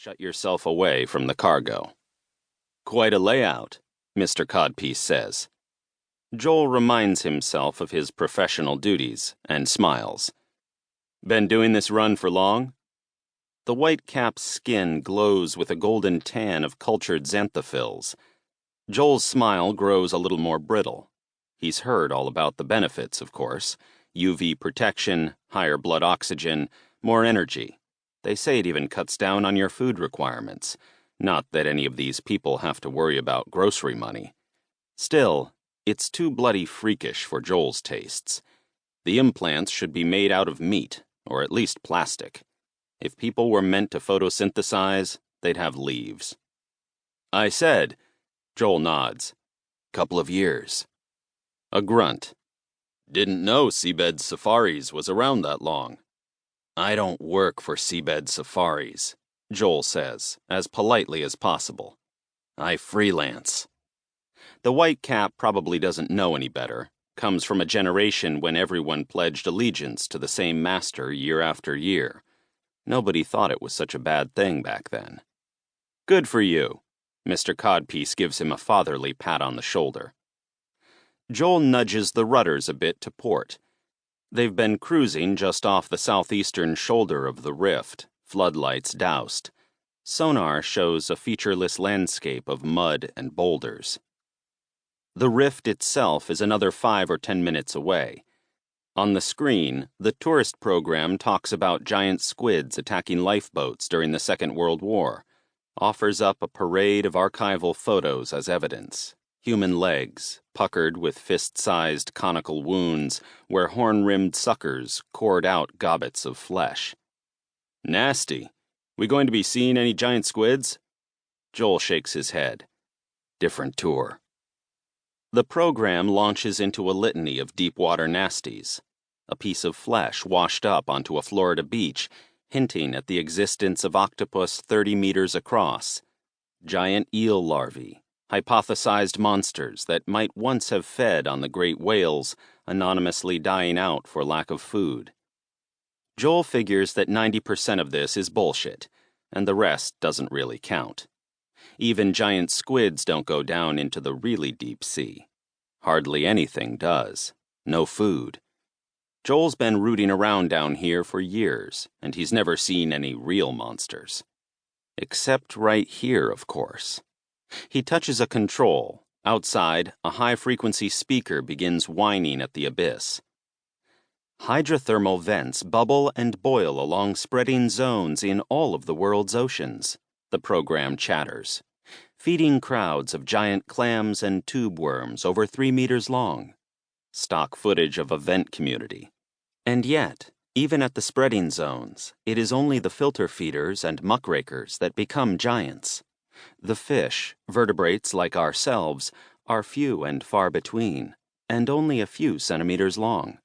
shut yourself away from the cargo. Quite a layout, Mr. Codpiece says. Joel reminds himself of his professional duties and smiles. Been doing this run for long? The white cap's skin glows with a golden tan of cultured xanthophylls. Joel's smile grows a little more brittle. He's heard all about the benefits, of course. UV protection, higher blood oxygen, more energy. They say it even cuts down on your food requirements. Not that any of these people have to worry about grocery money. Still, it's too bloody freakish for Joel's tastes. The implants should be made out of meat, or at least plastic. If people were meant to photosynthesize, they'd have leaves. I said, Joel nods. Couple of years. A grunt. Didn't know Seabed Safaris was around that long. I don't work for Seabed Safaris, Joel says, as politely as possible. I freelance. The white cap probably doesn't know any better, comes from a generation when everyone pledged allegiance to the same master year after year. Nobody thought it was such a bad thing back then. Good for you. Mr. Codpiece gives him a fatherly pat on the shoulder. Joel nudges the rudders a bit to port. They've been cruising just off the southeastern shoulder of the rift, floodlights doused. Sonar shows a featureless landscape of mud and boulders. The rift itself is another 5 or 10 minutes away. On the screen, the tourist program talks about giant squids attacking lifeboats during the Second World War, offers up a parade of archival photos as evidence. Human legs, puckered with fist-sized conical wounds where horn-rimmed suckers cored out gobbets of flesh. Nasty. We going to be seeing any giant squids? Joel shakes his head. Different tour. The program launches into a litany of deep-water nasties. A piece of flesh washed up onto a Florida beach, hinting at the existence of octopus 30 meters across. Giant eel larvae. Hypothesized monsters that might once have fed on the great whales, anonymously dying out for lack of food. Joel figures that 90% of this is bullshit, and the rest doesn't really count. Even giant squids don't go down into the really deep sea. Hardly anything does. No food. Joel's been rooting around down here for years, and he's never seen any real monsters. Except right here, of course. He touches a control. Outside, a high-frequency speaker begins whining at the abyss. Hydrothermal vents bubble and boil along spreading zones in all of the world's oceans, the program chatters, feeding crowds of giant clams and tube worms over 3 meters long. Stock footage of a vent community. And yet, even at the spreading zones, it is only the filter feeders and muckrakers that become giants. The fish, vertebrates like ourselves, are few and far between, and only a few centimeters long.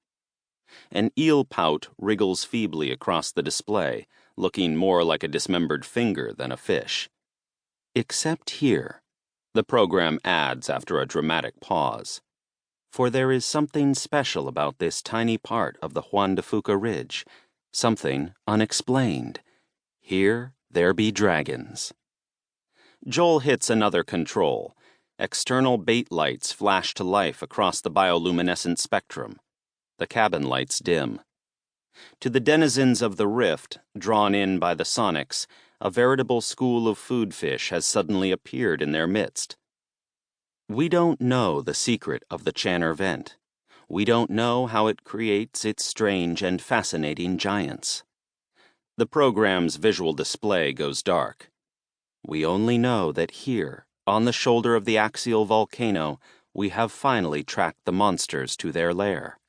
An eel pout wriggles feebly across the display, looking more like a dismembered finger than a fish. Except here, the program adds after a dramatic pause. For there is something special about this tiny part of the Juan de Fuca Ridge, something unexplained. Here there be dragons. Joel hits another control. External bait lights flash to life across the bioluminescent spectrum. The cabin lights dim. To the denizens of the rift, drawn in by the sonics, a veritable school of food fish has suddenly appeared in their midst. We don't know the secret of the Channer vent. We don't know how it creates its strange and fascinating giants. The program's visual display goes dark. We only know that here, on the shoulder of the axial volcano, we have finally tracked the monsters to their lair.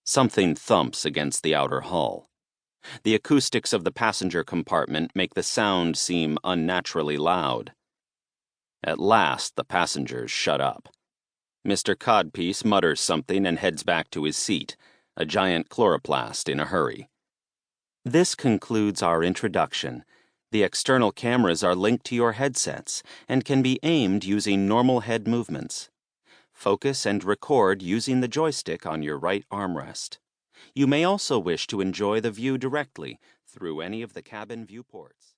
Something thumps against the outer hull. The acoustics of the passenger compartment make the sound seem unnaturally loud. At last, the passengers shut up. Mr. Codpiece mutters something and heads back to his seat, a giant chloroplast in a hurry. This concludes our introduction. The external cameras are linked to your headsets and can be aimed using normal head movements. Focus and record using the joystick on your right armrest. You may also wish to enjoy the view directly through any of the cabin viewports.